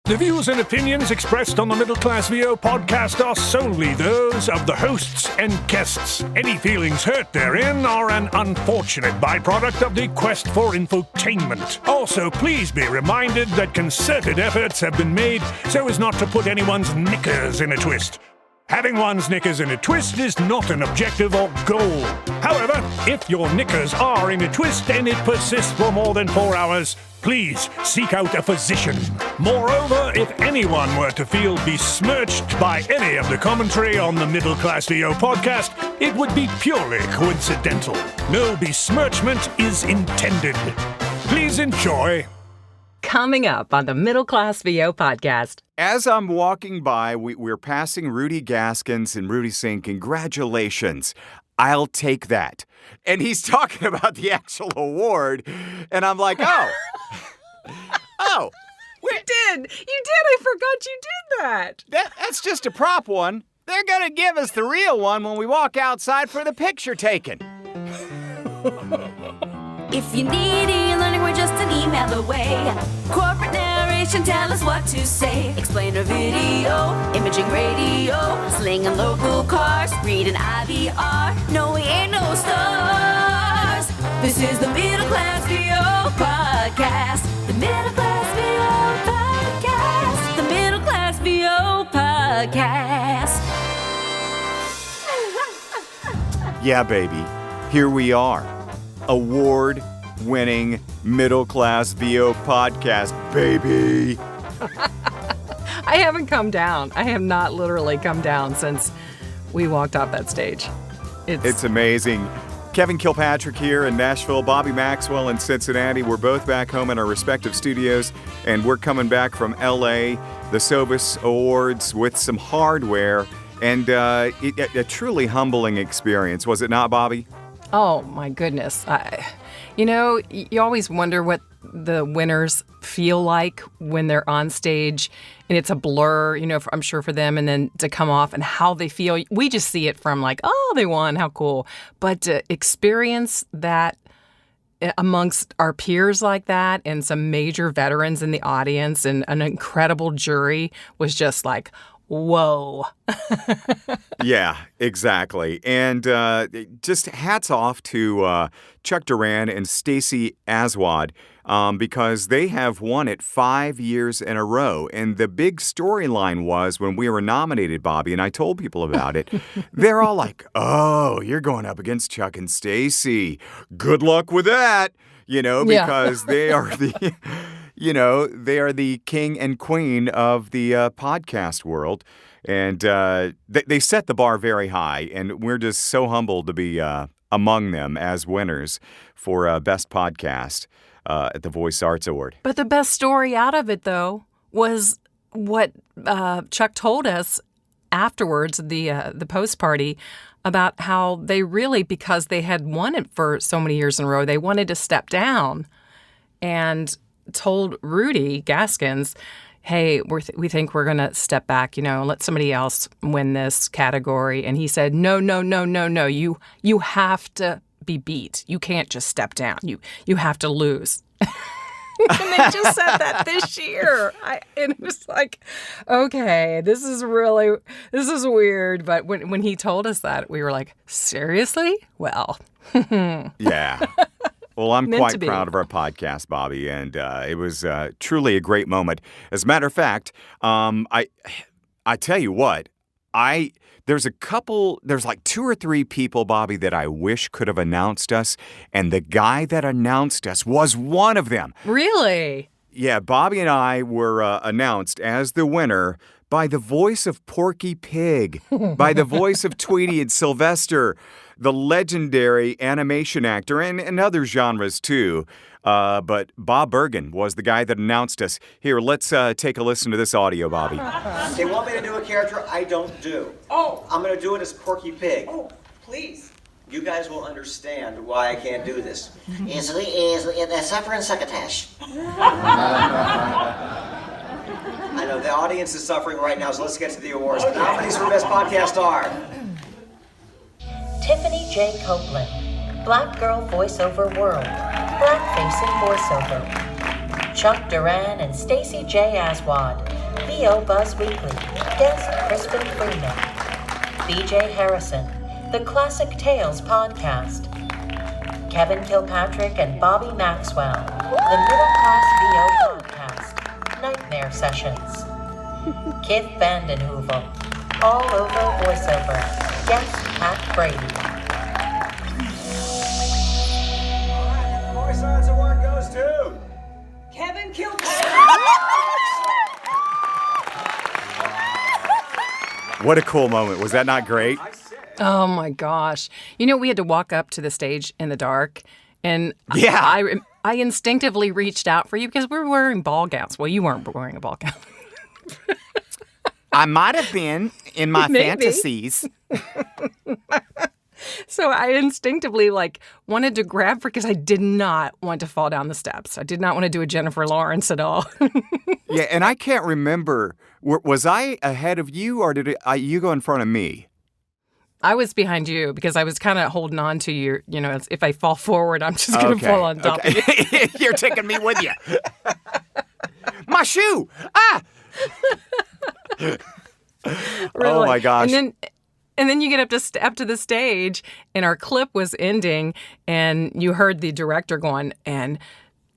The views and opinions expressed on the Middle Class VO podcast are solely those of the hosts and guests. Any feelings hurt therein are an unfortunate byproduct of the quest for infotainment. Also, please be reminded that concerted efforts have been made so as not to put anyone's knickers in a twist. Having one's knickers in a twist is not an objective or goal. However, if your knickers are in a twist and it persists for more than 4 hours, please seek out a physician. Moreover, if anyone were to feel besmirched by any of the commentary on the Middle Class VO podcast, it would be purely coincidental. No besmirchment is intended. Please enjoy. Coming up on the Middle Class VO podcast. As I'm walking by, we're passing Rudy Gaskins, and Rudy's saying, "Congratulations, I'll take that." And he's talking about the actual award, and I'm like, oh. You did. I forgot you did that. That's just a prop one. They're going to give us the real one when we walk outside for the picture taken. If you need e-learning, we're just an email away. Corporate narration, tell us what to say. Explainer video, imaging radio, slinging local cars, reading IVR. No, we ain't no stars. This is the Middle Class VO podcast. The Middle Class VO podcast. The Middle Class VO podcast. Yeah, baby. Here we are. Award-winning Middle Class VO podcast, baby. I haven't come down. I have not literally come down since we walked off that stage. It's amazing. Kevin Kilpatrick here in Nashville, Bobby Maxwell in Cincinnati. We're both back home in our respective studios, and we're coming back from L.A., the SOVAS Awards, with some hardware, and a truly humbling experience. Was it not, Bobby? Oh, my goodness. You always wonder what the winners feel like when they're on stage, and it's a blur, I'm sure for them, and then to come off and how they feel. We just see it from like, oh, they won, how cool. But to experience that amongst our peers like that and some major veterans in the audience and an incredible jury was just like, whoa. Yeah, exactly. And just hats off to Chuck Duran and Stacey Aswad because they have won it 5 years in a row. And the big storyline was when we were nominated, Bobby, and I told people about it, they're all like, oh, you're going up against Chuck and Stacey. Good luck with that, because they are the... they are the king and queen of the podcast world, and they set the bar very high, and we're just so humbled to be among them as winners for Best Podcast at the Voice Arts Award. But the best story out of it, though, was what Chuck told us afterwards, the post party, about how they really, because they had won it for so many years in a row, they wanted to step down, and told Rudy Gaskins, hey, we think we're going to step back, let somebody else win this category. And he said, no, you have to be beat. You can't just step down. You have to lose. And they just said that this year. And it was like, okay, this is weird. But when he told us that, we were like, seriously? Well. Yeah. Well, I'm quite proud of our podcast, Bobby, and it was truly a great moment. As a matter of fact, I tell you what, there's like 2 or 3 people, Bobby, that I wish could have announced us, and the guy that announced us was one of them. Really? Yeah, Bobby and I were announced as the winner by the voice of Porky Pig, by the voice of Tweety and Sylvester, the legendary animation actor, and other genres too. But Bob Bergen was the guy that announced us. Here, let's take a listen to this audio, Bobby. They want me to do a character I don't do. Oh. I'm going to do it as Porky Pig. Oh, please. You guys will understand why I can't do this. Easily, suffer and succotash. I know, the audience is suffering right now, so let's get to the awards. The nominees for Best Podcast are... Tiffany J. Copeland, Black Girl Voiceover World, Blackface in Voiceover. Chuck Duran and Stacey J. Aswad, VO Buzz Weekly, guest Crispin Freeman. BJ Harrison, The Classic Tales Podcast. Kevin Kilpatrick and Bobby Maxwell, The Middle Class VO Podcast, Nightmare Sessions. Kith Vandenheuvel, All Over Voiceover, guest Pat Brady. Voice Arts Award goes to Kevin Kilpatrick. What a cool moment. Was that not great? Oh my gosh. You know, we had to walk up to the stage in the dark, and Yeah. I instinctively reached out for you because we were wearing ball gowns. Well, you weren't wearing a ball gown. I might have been in my Maybe. fantasies. So I instinctively wanted to grab her because I did not want to fall down the steps. I did not want to do a Jennifer Lawrence at all. Yeah, and I can't remember. Was I ahead of you, or did you go in front of me? I was behind you because I was kind of holding on to you. You know, if I fall forward, I'm just going to fall on top of you. You're taking me with you. My shoe! Ah! Really. Oh, my gosh. And then you get up to the stage, and our clip was ending, and you heard the director going, and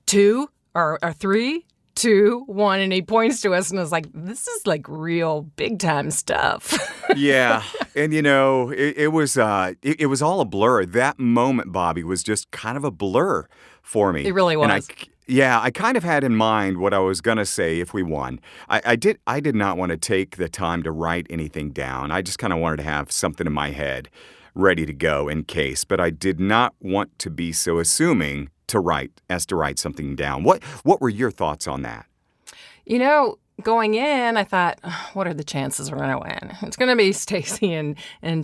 2 or 3, 2, 1, and he points to us, and I was like, this is real big time stuff. Yeah, and it was all a blur. That moment, Bobby, was just kind of a blur for me. It really was. And I kind of had in mind what I was gonna say if we won. I did not want to take the time to write anything down. I just kind of wanted to have something in my head ready to go in case. But I did not want to be so assuming to write something down. What were your thoughts on that? You know, going in, I thought, what are the chances we're going to win? It's going to be Stacy and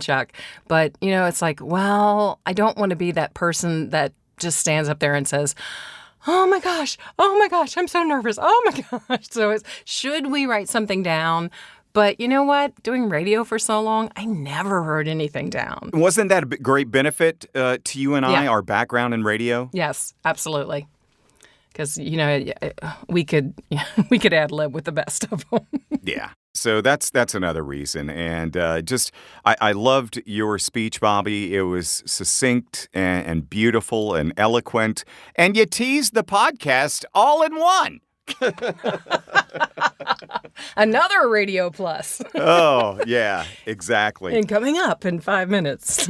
Chuck. But, it's well, I don't want to be that person that just stands up there and says, oh my gosh, I'm so nervous. Oh my gosh. So should we write something down? But you know what? Doing radio for so long, I never wrote anything down. Wasn't that a great benefit to you and I, Yeah. our background in radio? Yes, absolutely. Because, we could ad lib with the best of them. Yeah. So that's another reason. And I loved your speech, Bobby. It was succinct and beautiful and eloquent. And you teased the podcast all in one. Another Radio Plus. Oh, yeah, exactly. And coming up in 5 minutes.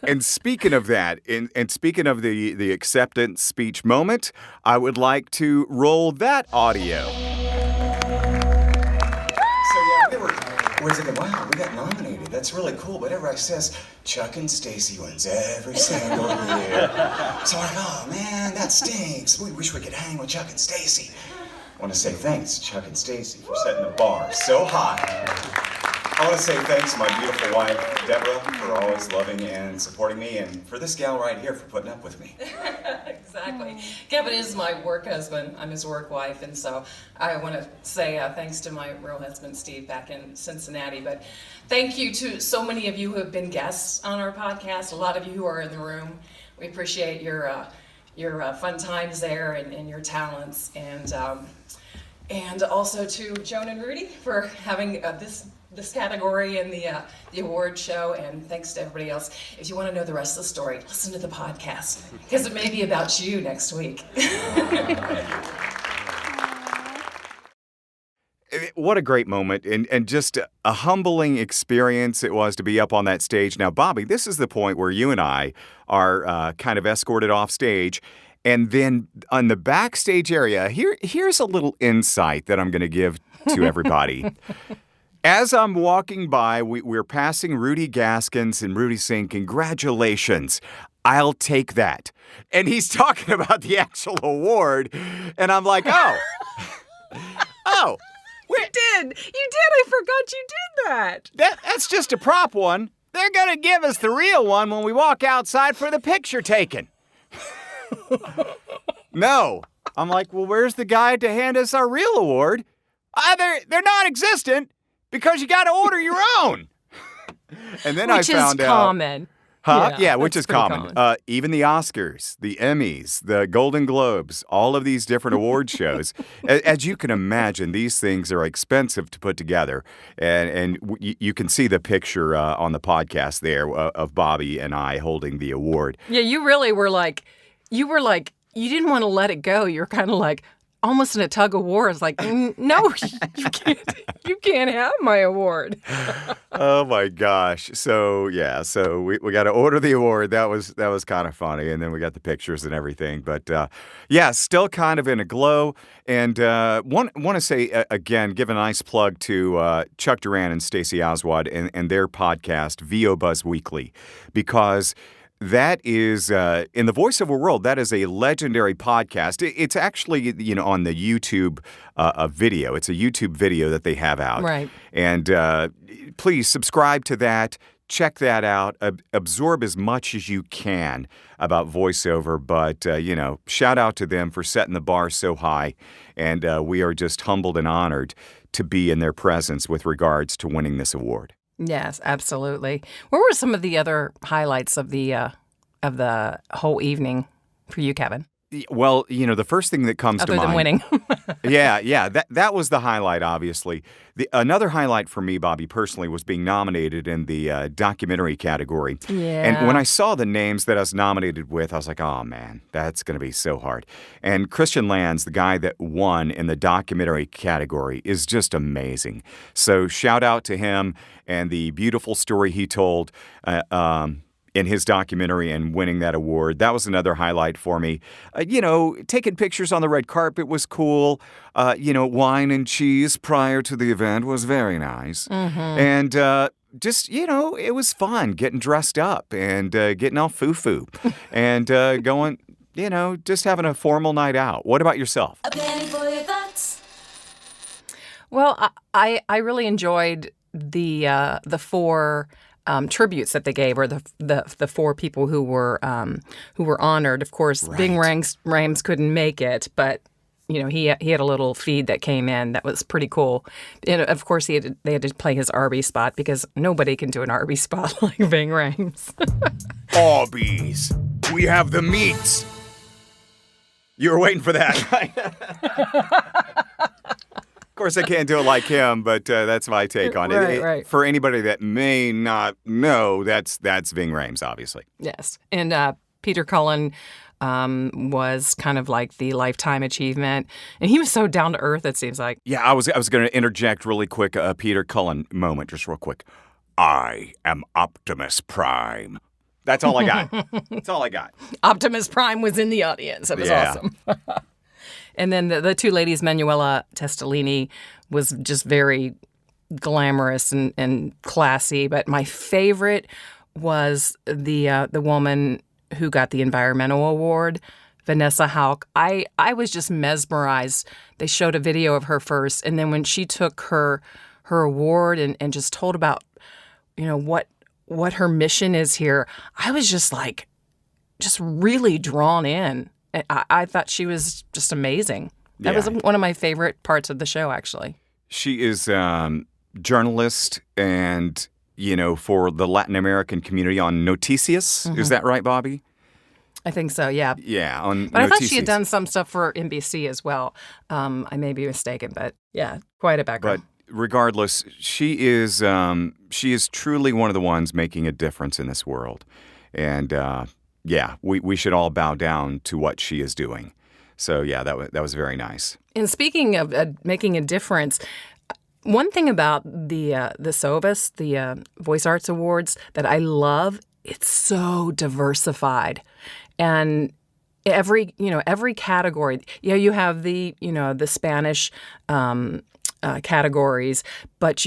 And speaking of that, and speaking of the acceptance speech moment, I would like to roll that audio. So yeah, we're thinking, wow, we got nominated. That's really cool. But everybody says Chuck and Stacy wins every single year. So I'm like, oh man, that stinks. We wish we could hang with Chuck and Stacy. I want to say thanks, Chuck and Stacy, for setting the bar so high. I want to say thanks to my beautiful wife, Deborah, for always loving and supporting me, and for this gal right here for putting up with me. Exactly. Kevin is my work husband. I'm his work wife, and so I want to say thanks to my real husband, Steve, back in Cincinnati. But thank you to so many of you who have been guests on our podcast, a lot of you who are in the room. We appreciate your fun times there and your talents. And also to Joan and Rudy for having this category in the award show, and thanks to everybody else. If you want to know the rest of the story, listen to the podcast, because it may be about you next week. What a great moment, and just a humbling experience it was to be up on that stage. Now, Bobby, this is the point where you and I are kind of escorted off stage. And then on the backstage area, here's a little insight that I'm going to give to everybody. As I'm walking by, we're passing Rudy Gaskins, and Rudy's saying, congratulations, I'll take that. And he's talking about the actual award, and I'm like, oh. You did. I forgot you did that. That's just a prop one. They're going to give us the real one when we walk outside for the picture taken. No. I'm like, well, where's the guy to hand us our real award? They're non-existent because you got to order your own. And then Which I found is out. common. Huh? Yeah, which that's is pretty common. Even the Oscars, the Emmys, the Golden Globes, all of these different award shows. As you can imagine, these things are expensive to put together. And you can see the picture on the podcast there of Bobby and I holding the award. Yeah, you really were like, you didn't want to let it go. You're kind of like, almost in a tug of war. It's like, no, you can't have my award. Oh my gosh. So we got to order the award. That was kind of funny. And then we got the pictures and everything. But still kind of in a glow. And want to say again, give a nice plug to Chuck Duran and Stacey Oswald and their podcast, VO Buzz Weekly, because that is, in the voiceover world, that is a legendary podcast. It's actually, on the YouTube video. It's a YouTube video that they have out. Right. And please subscribe to that. Check that out. Absorb as much as you can about voiceover. But, shout out to them for setting the bar so high. And we are just humbled and honored to be in their presence with regards to winning this award. Yes, absolutely. What were some of the other highlights of the whole evening for you, Kevin? Well, the first thing that comes to mind. Other than winning. Yeah. That was the highlight, obviously. Another highlight for me, Bobby, personally, was being nominated in the documentary category. Yeah. And when I saw the names that I was nominated with, I was like, oh, man, that's going to be so hard. And Christian Lands, the guy that won in the documentary category, is just amazing. So shout out to him and the beautiful story he told in his documentary and winning that award. That was another highlight for me. Taking pictures on the red carpet was cool. Wine and cheese prior to the event was very nice. Mm-hmm. And it was fun getting dressed up and getting all foo-foo and going, just having a formal night out. What about yourself? A penny for your thoughts. Well, I really enjoyed the four tributes that they gave, or the four people who were honored. Of course, right. Bing Rames couldn't make it, but he had a little feed that came in that was pretty cool. And of course, they had to play his Arby's spot because nobody can do an Arby's spot like Bing Rames. Arby's, we have the meats. You were waiting for that, right? Of course, I can't do it like him, but that's my take on it. Right. For anybody that may not know, that's Ving Rhames, obviously. Yes, and Peter Cullen was kind of like the lifetime achievement, and he was so down to earth. It seems like. Yeah, I was going to interject really quick, a Peter Cullen moment, just real quick. I am Optimus Prime. That's all I got. That's all I got. Optimus Prime was in the audience. It was awesome. And then the two ladies, Manuela Testolini, was just very glamorous and classy. But my favorite was the woman who got the environmental award, Vanessa Houck. I was just mesmerized. They showed a video of her first, and then when she took her award and just told about what her mission is here, I was just really drawn in. I thought she was just amazing. That was one of my favorite parts of the show, actually. She is journalist and, for the Latin American community on Noticias. Mm-hmm. Is that right, Bobby? I think so, yeah. Yeah, on But Noticias. I thought she had done some stuff for NBC as well. I may be mistaken, but yeah, quite a background. But regardless, she is truly one of the ones making a difference in this world. And we should all bow down to what she is doing. So yeah, that was very nice. And speaking of making a difference, one thing about the SOVAS, the Voice Arts Awards, that I love, it's so diversified, and every category. Yeah, you have the Spanish categories, but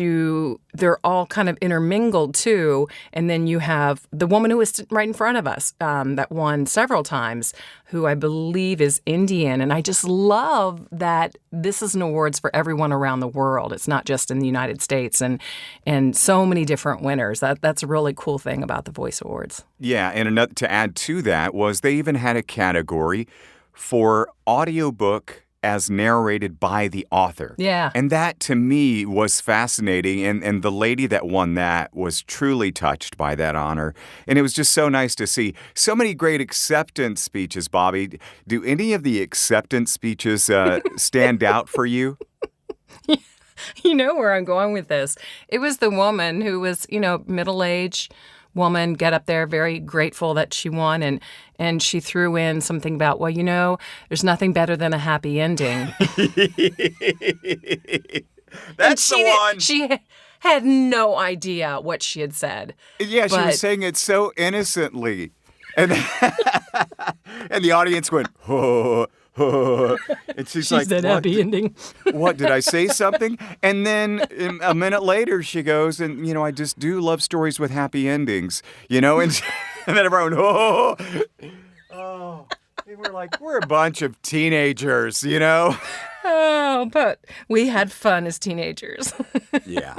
they're all kind of intermingled too. And then you have the woman who was right in front of us that won several times, who I believe is Indian. And I just love that this is an awards for everyone around the world. It's not just in the United States, and so many different winners. That's a really cool thing about the Voice Awards. Yeah, and another to add to that was they even had a category for audiobook as narrated by the author. Yeah. And that, to me, was fascinating. And the lady that won that was truly touched by that honor. And it was just so nice to see so many great acceptance speeches, Bobby. Do any of the acceptance speeches stand out for you? You know where I'm going with this. It was the woman who was, middle-aged woman, get up there, very grateful that she won, and she threw in something about, well, there's nothing better than a happy ending. That's the one. She had no idea what she had said. Yeah, she was saying it so innocently. And, and the audience went, oh. And she's like, said happy ending. What, did I say something? And then a minute later she goes, and, I just do love stories with happy endings, and, and then everyone, oh. And we're like, we're a bunch of teenagers, Oh, but we had fun as teenagers. Yeah.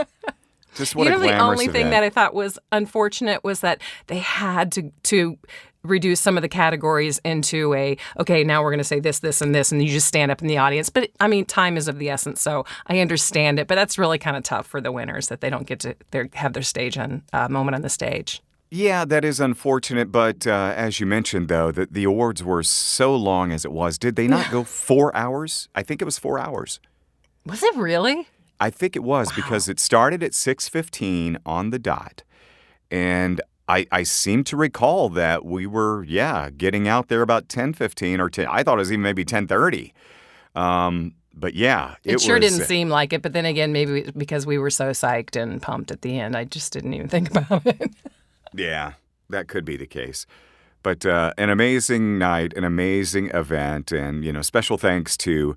Just what a glamorous the only event. thing that I thought was unfortunate was that they had to reduce some of the categories into okay, now we're going to say this, this, and this, and you just stand up in the audience. But, time is of the essence, so I understand it. But that's really kind of tough for the winners that they don't get to have their stage moment on the stage. Yeah, that is unfortunate. But as you mentioned, though, that the awards were so long as it was. Did they not go 4 hours? I think it was 4 hours. Was it really? I think it was because it started at 6:15 on the dot. And I seem to recall that we were, getting out there about 10:15 or 10. I thought it was even maybe 10:30. But yeah, it sure didn't seem like it. But then again, maybe because we were so psyched and pumped at the end, I just didn't even think about it. Yeah, that could be the case. But an amazing night, an amazing event, and special thanks to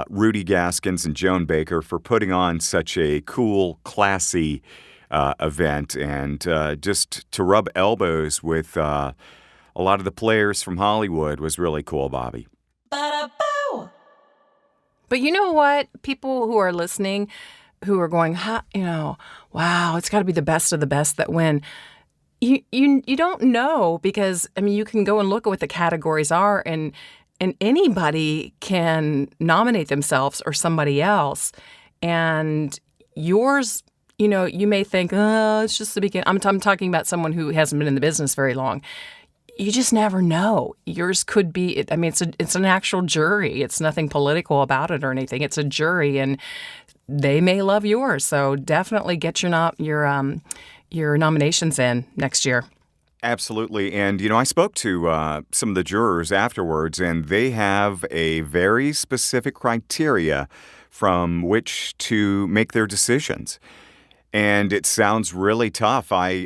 Rudy Gaskins and Joan Baker for putting on such a cool, classy event, and just to rub elbows with a lot of the players from Hollywood was really cool, Bobby. Ba-da-bow! But you know what? People who are listening, who are going, wow, it's got to be the best of the best that win. You don't know because, you can go and look at what the categories are, and anybody can nominate themselves or somebody else. And yours, you may think, oh, it's just the beginning. I'm talking about someone who hasn't been in the business very long. You just never know. Yours could be, it's an actual jury. It's nothing political about it or anything. It's a jury, and they may love yours. So definitely get your nominations in next year. Absolutely. And, I spoke to some of the jurors afterwards, and they have a very specific criteria from which to make their decisions. And it sounds really tough. I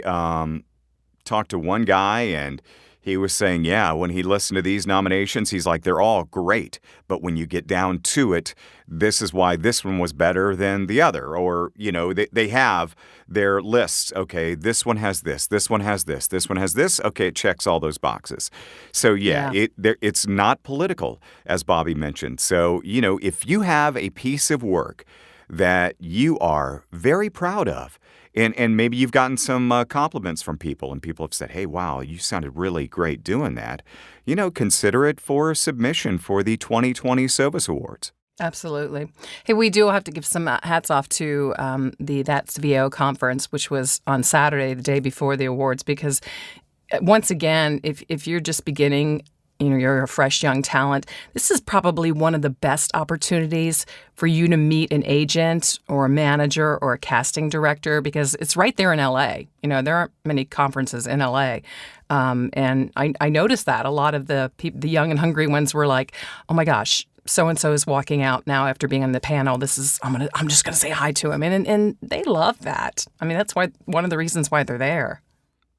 talked to one guy, and he was saying, when he listened to these nominations, he's like, they're all great. But when you get down to it, this is why this one was better than the other. Or, they have their lists. Okay, this one has this one has this one has this. Okay, it checks all those boxes. So, it's not political, as Bobby mentioned. So, if you have a piece of work that you are very proud of, and maybe you've gotten some compliments from people, and people have said, hey, wow, you sounded really great doing that, consider it for submission for the 2020 SOVAS Awards. Absolutely. Hey, we do have to give some hats off to the That's VO conference, which was on Saturday, the day before the awards, because once again, if you're just beginning, you're a fresh young talent, this is probably one of the best opportunities for you to meet an agent or a manager or a casting director, because it's right there in L.A. There aren't many conferences in L.A. And I noticed that a lot of the young and hungry ones were like, oh my gosh, so-and-so is walking out now after being on the panel. I'm just going to say hi to him. And they love that. That's one of the reasons why they're there.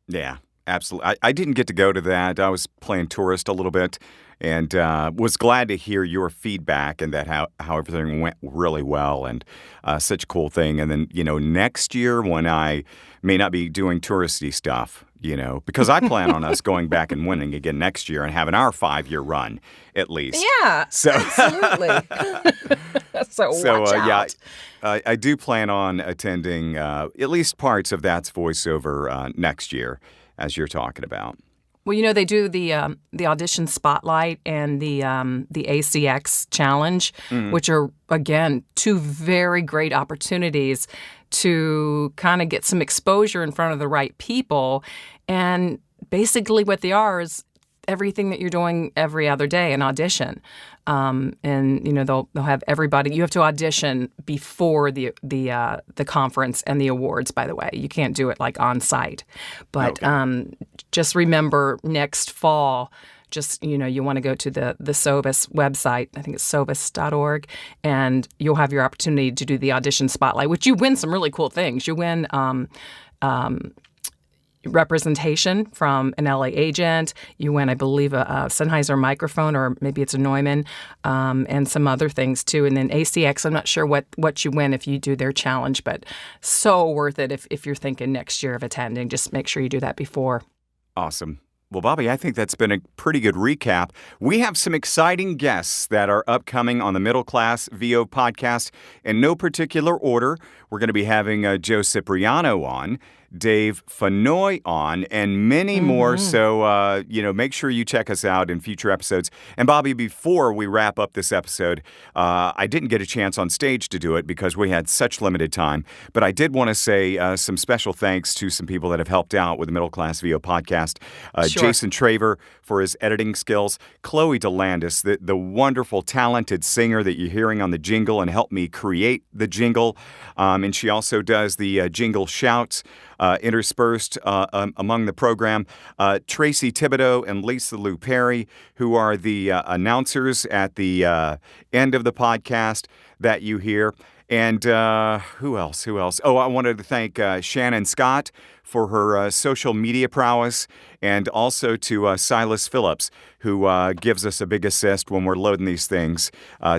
Yeah. Absolutely. I didn't get to go to that. I was playing tourist a little bit, and was glad to hear your feedback and that how everything went really well, and such a cool thing. And then, next year when I may not be doing touristy stuff, because I plan on us going back and winning again next year and having our 5-year run at least. Yeah, so, absolutely. so watch out. I do plan on attending at least parts of That's Voiceover next year, as you're talking about. Well, they do the audition spotlight and the ACX challenge, which are, again, two very great opportunities to kind of get some exposure in front of the right people. And basically what they are is everything that you're doing every other day, an audition. And they'll have everybody. You have to audition before the conference and the awards. By the way, you can't do it like on site. But just remember, next fall, you want to go to the SOVAS website. I think it's sovas.org, and you'll have your opportunity to do the audition spotlight, which you win some really cool things. You win representation from an LA agent. You win, I believe, a Sennheiser microphone, or maybe it's a Neumann, and some other things too. And then ACX, I'm not sure what you win if you do their challenge, but so worth it if you're thinking next year of attending. Just make sure you do that before. Awesome. Well, Bobby, I think that's been a pretty good recap. We have some exciting guests that are upcoming on the Middle Class VO podcast. In no particular order, we're going to be having Joe Cipriano on, Dave Fanoy on, and many more. So, make sure you check us out in future episodes. And Bobby, before we wrap up this episode, I didn't get a chance on stage to do it because we had such limited time. But I did want to say some special thanks to some people that have helped out with the Middle Class VO podcast. Sure. Jason Traver for his editing skills, Chloe DeLandis, the wonderful, talented singer that you're hearing on the jingle and helped me create the jingle. And she also does the jingle shouts interspersed among the program. Tracy Thibodeau and Lisa Lou Perry, who are the announcers at the end of the podcast that you hear. And who else? Oh, I wanted to thank Shannon Scott for her social media prowess, and also to Silas Phillips, who gives us a big assist when we're loading these things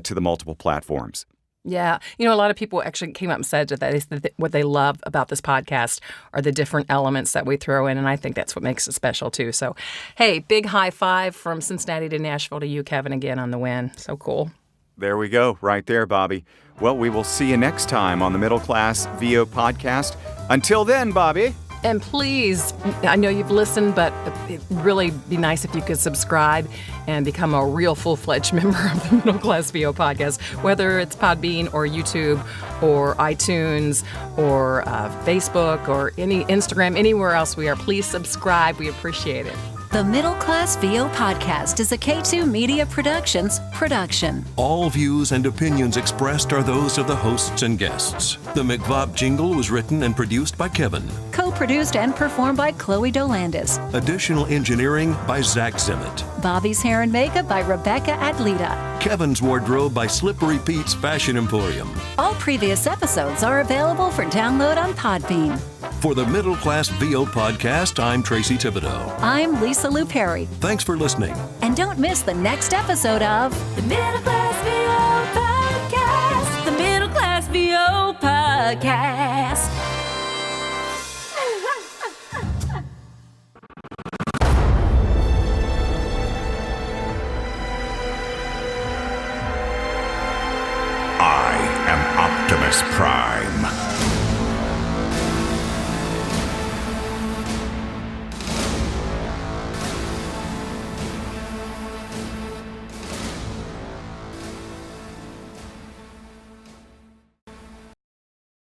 to the multiple platforms. Yeah. A lot of people actually came up and said that what they love about this podcast are the different elements that we throw in, and I think that's what makes it special, too. So, hey, big high five from Cincinnati to Nashville to you, Kevin, again on the win. So cool. There we go. Right there, Bobby. Well, we will see you next time on the Middle Class VO podcast. Until then, Bobby. And please, I know you've listened, but it'd really be nice if you could subscribe and become a real full-fledged member of the Middle Class VO podcast, whether it's Podbean or YouTube or iTunes or Facebook or any Instagram, anywhere else we are. Please subscribe. We appreciate it. The Middle Class VO podcast is a K2 Media Productions production. All views and opinions expressed are those of the hosts and guests. The McVob jingle was written and produced by Kevin. Co-produced and performed by Chloe DeLandis. Additional engineering by Zach Zimmett. Bobby's hair and makeup by Rebecca Adlita. Kevin's wardrobe by Slippery Pete's Fashion Emporium. All previous episodes are available for download on Podbean. For the Middle Class VO podcast, I'm Tracy Thibodeau. I'm Lisa Lou Perry. Thanks for listening. And don't miss the next episode of the Middle Class VO podcast. The Middle Class VO podcast.